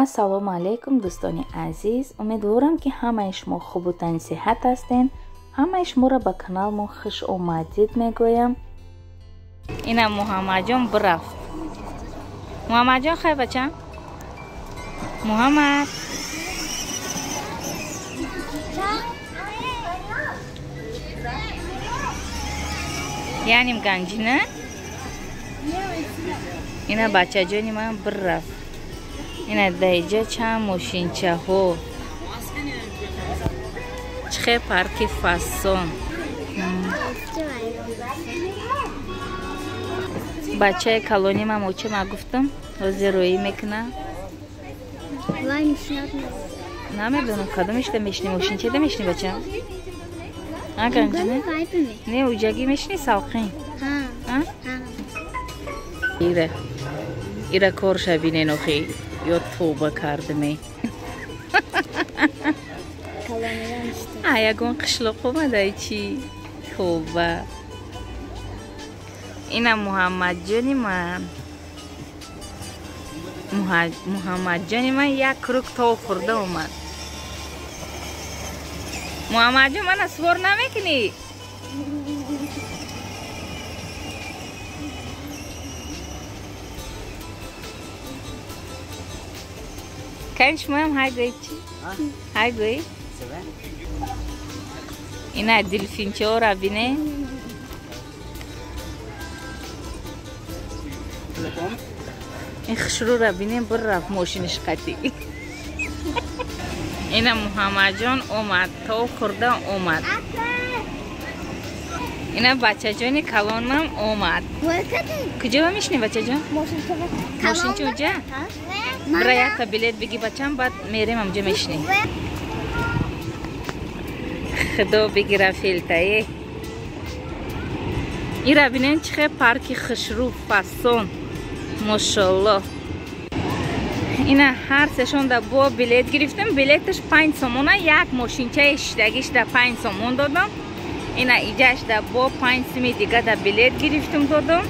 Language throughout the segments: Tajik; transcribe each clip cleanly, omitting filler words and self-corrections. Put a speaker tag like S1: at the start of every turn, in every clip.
S1: ассалому алайкум дӯстони азиз, умедворам ки ҳамаи шумо хубу тани сиҳат ҳастен. ҳамаи шуморо ба каналмон хуш омадид мегӯям. ина муҳаммадҷон бирафт. муҳаммадҷон хай бачам. муҳаммад яъним ганҷина. ина бачаҷони ман бирафт. ина даиҷа чанд мошинчаҳо. чихе парки фасон. бачаи калони ман моча ма гуфтам ҳозир рӯӣ мекунам. намедонам кадомишда мешини мошинчада мешини бачам. аганҷина не уҷагӣ мешини салқин. ира корша бинен охи ё тӯба кардаме. ягон қишлоқ омадай чи тӯба. ина муҳаммадҷони ман. муҳаммадҷони ман як круг тов хӯрда омад. муҳаммадҷон мана свор намекунӣ? кани шумоям ҳайгӯи чи? ҳайгӯи? ина дилфинчаҳоро бинем. ин хушрӯро бинем бирафт мошиниш қатӣ. ина муҳаммадҷон омад, тов хӯрда омад. ина бачаҷони калонам омад. куҷо мешини бачаҷон? мошинча уҷа? бира якта билет биги бачам, баъд мерем амҷа мешини. худо бигира филтае. ира бинем чихе парки хушрӯ фасон. мошаллоҳ. ина ҳар сешон да бо билет гирифтам. билеташ 5 сомона. як мошинчаи шидагиш да 5 сомон додам. ина иҷаш да бо 5 сими дига да билет гирифтам додам.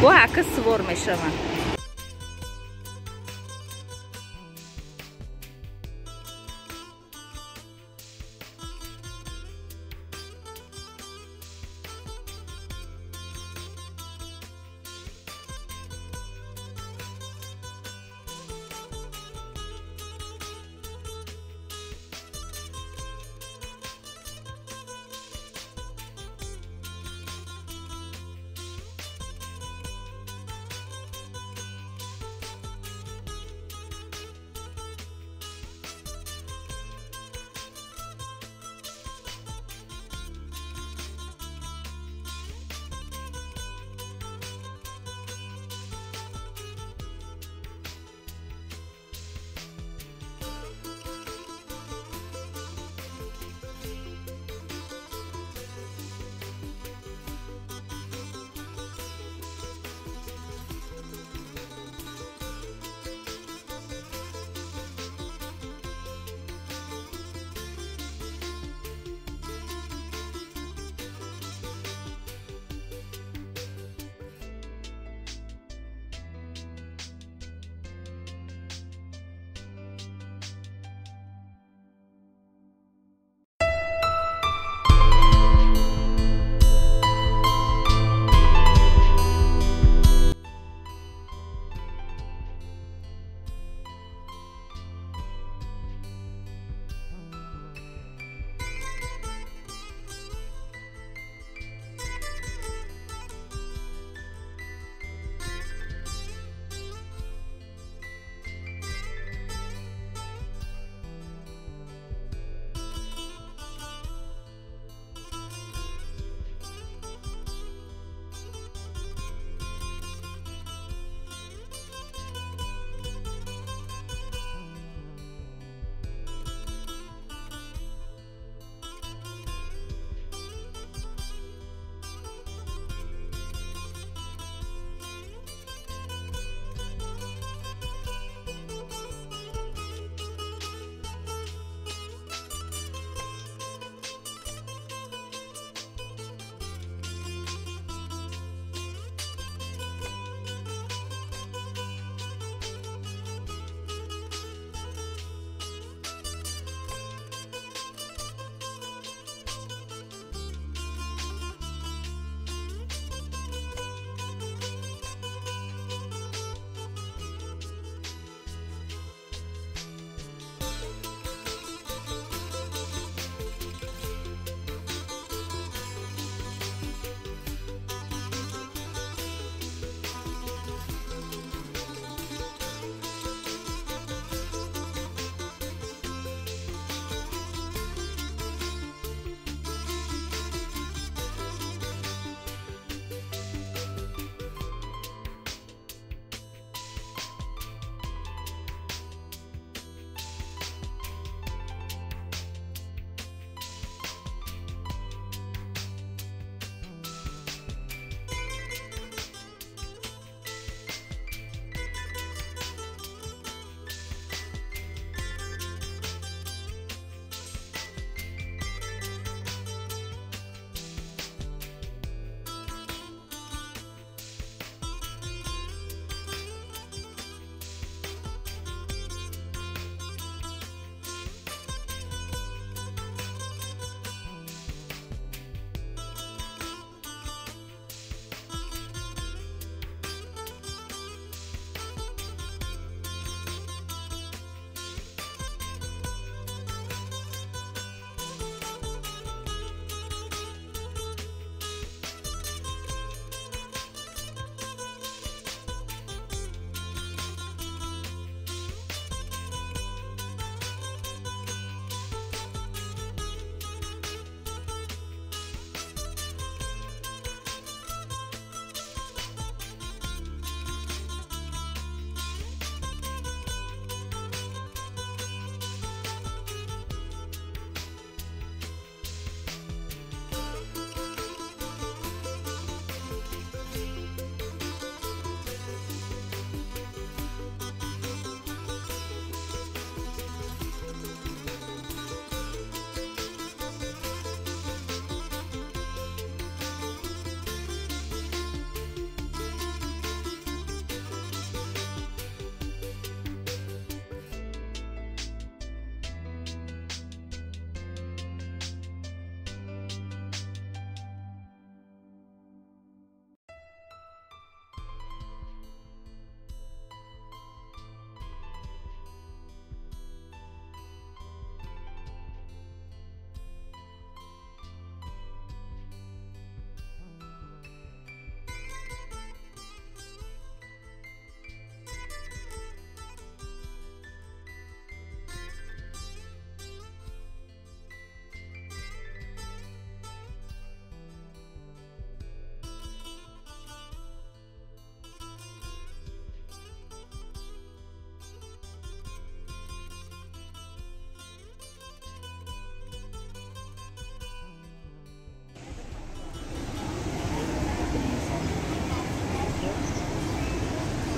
S1: бо ҳака свор мешавам.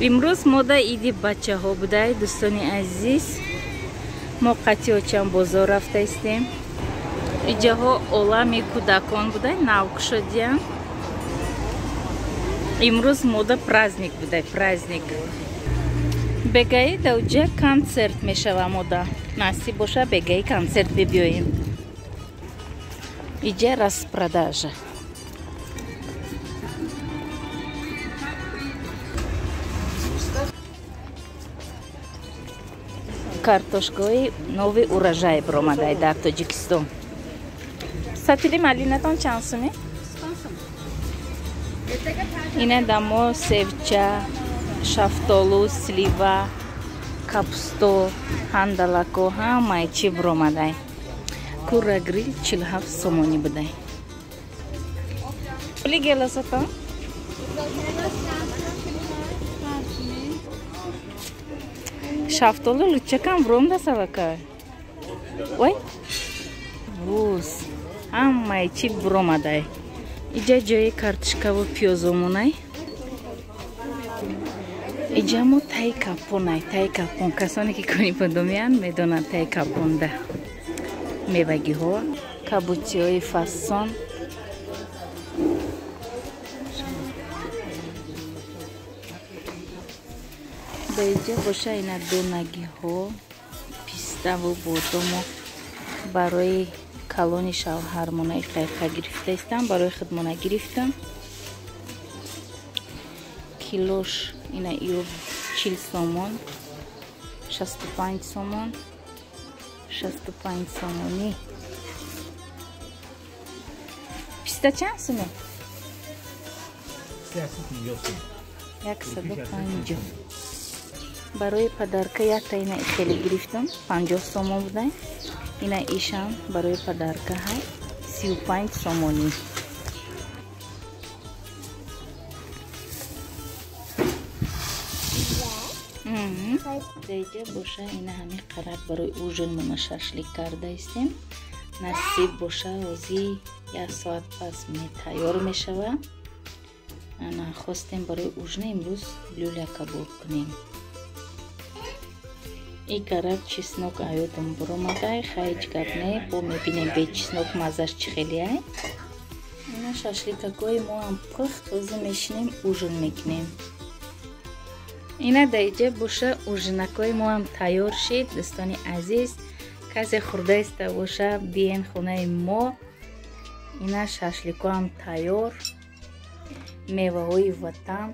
S1: امروز мода иди бачаҳо будай. дӯстони азиз, мо қатиёчам бозор рафтаистем. иҷаҳо олами кӯдакон будай, навкушодиям. имрӯз мода праздник будай, праздник. бегаи давҷа концерт мешава мода. насиб боша бегаи концерт бибиёем. иҷа распродажа. картошкаи нови урожай бромадай дар Тоҷикистон. сатили малинатон чанд суми? ина дамо севча, шафтолу, слива, капусто, ҳандалако ҳамаи чӣ бромадай. кура грил 47 сомонӣ будай. пули гелосатон? шафтолу лучакам бромда савакай. ой вуз ҳамаи чӣ бромадай. иҷа ҷои картошкаву пиёзомунай. иҷа мо таи капонай, таи капон. касоне ки кони подомиянд медонанд таи капонда. мевагиҳо, кабутиҳои фасон. ба иҷа боша ина донагиҳо, пиставу бодому барои калони шавҳармонаи қайқа гирифтаистам. барои худмона гирифтам. килош ина иё 40 сомон, 65 сомон, 65 сомонӣ. писта чанд суме? 150. барои падарка якта ина ихеле гирифтам. 50 сомон будай. ина ишам барои падарка ҳай 35 сомонӣ. деҷа боша ина ҳамин қарак барои ужинмона шашлик кардаистем. насиб боша ози 1 соат пас тайёр мешава. ана хостем барои ужина имрӯз люля кабоб кунем. ин карак чеснок аёдам буромадай. хайч гап не, бо мебинем бе чеснок маззаш чӣ хеле ай. ина шашликакои мо ҳам пухт, ҳозир мешинем ужин мекунем. ина даиҷа боша ужинакои мо ҳам тайёр шид. дӯстони азиз, касе хурдаиста боша биен хонаи мо. ина шашлико ҳам тайёр. меваҳои ватан,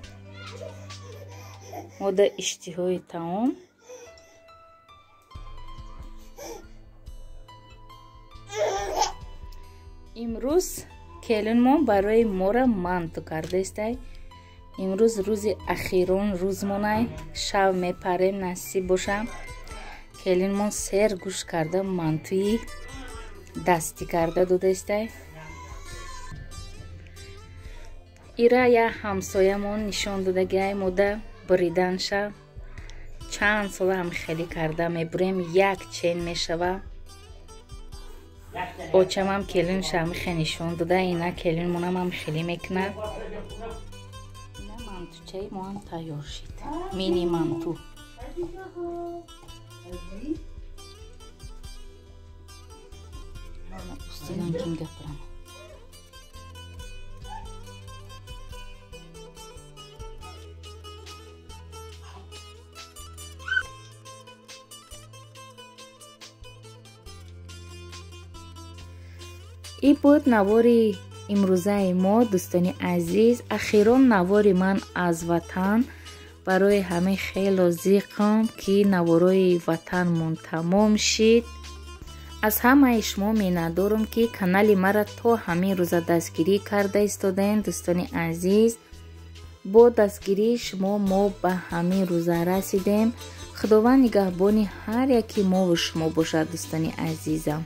S1: мода иштиҳои таом. имрӯз келинмо барои мора манту кардаистай. имрӯз рӯзи ахирон рӯзмонай. шав мепарем насиб боша. келинмон сер гӯшт карда мантуи дастӣ карда додаистай. ира я ҳамсоямон нишон додагиай мода бриданша. чанд сола ҳамихелӣ карда мебурем. як чен мешава. очамам келинша ҳамихе нишон дода. ина келинмонам ҳамихелӣ мекунад. ина мантучаи мо ҳам тайёр шид. мини манту. устинан ким гапирам. ин буд навори имрӯзаи мо. дӯстони азиз, ахирон навори ман аз ватан барои ҳамаи хело зиқам ки наворои ватанмон тамом шид. аз ҳамаи шумо миннатдорам ки канали мара то ҳамин рӯза дастгирӣ карда истодаем. дӯстони азиз, бо дастгирии шумо мо ба ҳамин рӯза расидем. худованд нигаҳбони ҳар яки мову шумо бошад. дӯстони азизам.